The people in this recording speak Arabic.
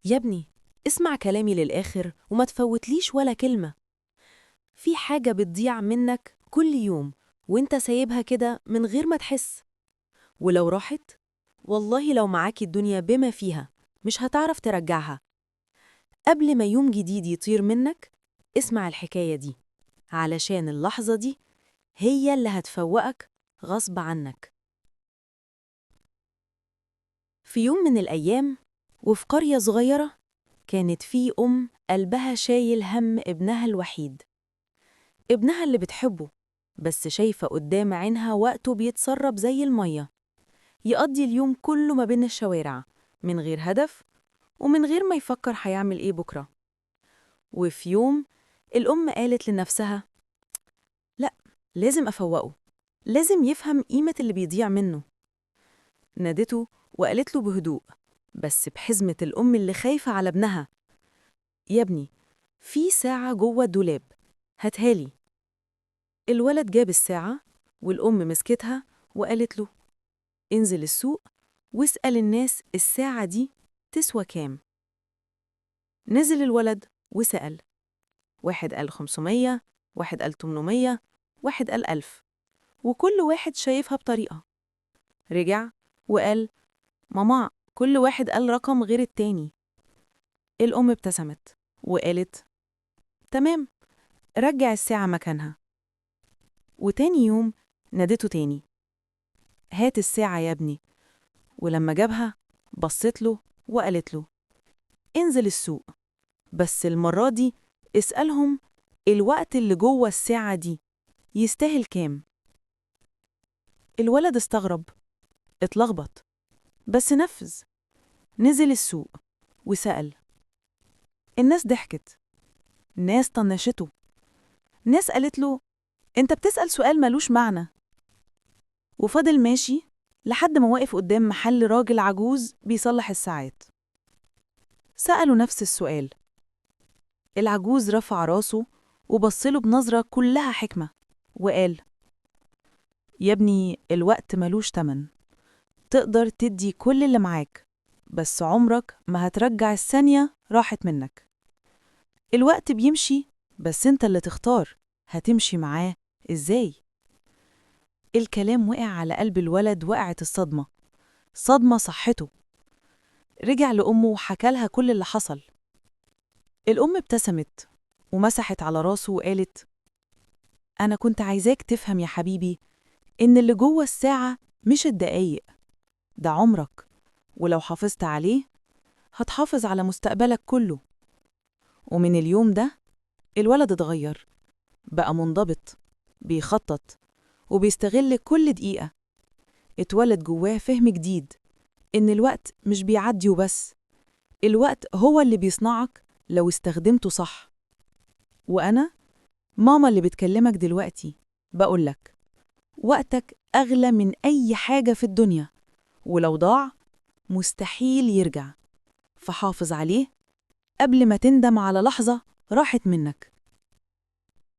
يا ابني، اسمع كلامي للآخر وما تفوتليش ولا كلمة. في حاجة بتضيع منك كل يوم وانت سايبها كده من غير ما تحس، ولو راحت والله لو معاكي الدنيا بما فيها مش هتعرف ترجعها. قبل ما يوم جديد يطير منك اسمع الحكاية دي، علشان اللحظة دي هي اللي هتفوقك غصب عنك. في يوم من الأيام وفي قرية صغيرة كانت في قلبها شايل هم ابنها الوحيد، ابنها اللي بتحبه، بس شايفة قدام عينها وقته بيتسرب زي المية، يقضي اليوم كله ما بين الشوارع من غير هدف ومن غير ما يفكر هيعمل ايه بكرة. وفي يوم الأم قالت لنفسها: لأ، لازم أفوقه، لازم يفهم قيمة اللي بيضيع منه. نادته وقالت له بهدوء بس بحزمة الأم اللي خايفة على ابنها: يا ابني، في ساعة جوه الدولاب، هاتهالي. الولد جاب الساعة والأم مسكتها وقالت له: انزل السوق واسأل الناس الساعة دي تسوى كام. نزل الولد وسأل، واحد قال 500، واحد قال 800، واحد قال 1000، وكل واحد شايفها بطريقة. رجع وقال: ماما، كل واحد قال رقم غير التاني. الأم ابتسمت وقالت: تمام، رجع الساعة مكانها. وتاني يوم نادته تاني: هات الساعة يا ابني. ولما جابها بصت له وقالت له: انزل السوق، بس المرة دي اسألهم الوقت اللي جوه الساعة دي يستاهل كام. الولد استغرب، اتلخبط، بس نفذ. نزل السوق وسأل. الناس ضحكت، ناس طنشته، ناس قالت له: انت بتسأل سؤال ملوش معنى. وفضل ماشي لحد ما وقف قدام محل راجل عجوز بيصلح الساعات. سأله نفس السؤال. العجوز رفع راسه وبصله بنظرة كلها حكمة وقال: يا ابني، الوقت ملوش تمن، تقدر تدي كل اللي معاك بس عمرك ما هترجع الثانية راحت منك. الوقت بيمشي بس انت اللي تختار هتمشي معاه ازاي. الكلام وقع على قلب الولد، وقعت الصدمة، صدمة صحته. رجع لأمه وحكالها كل اللي حصل. الأم ابتسمت ومسحت على راسه وقالت: أنا كنت عايزاك تفهم يا حبيبي إن اللي جوه الساعة مش الدقايق، ده عمرك، ولو حافظت عليه هتحافظ على مستقبلك كله. ومن اليوم ده الولد اتغير، بقى منضبط، بيخطط وبيستغل كل دقيقة. اتولد جواه فهم جديد، إن الوقت مش بيعدي وبس، الوقت هو اللي بيصنعك لو استخدمته صح. وأنا ماما اللي بتكلمك دلوقتي بقولك: وقتك أغلى من أي حاجة في الدنيا، ولو ضاع مستحيل يرجع، فحافظ عليه قبل ما تندم على لحظة راحت منك.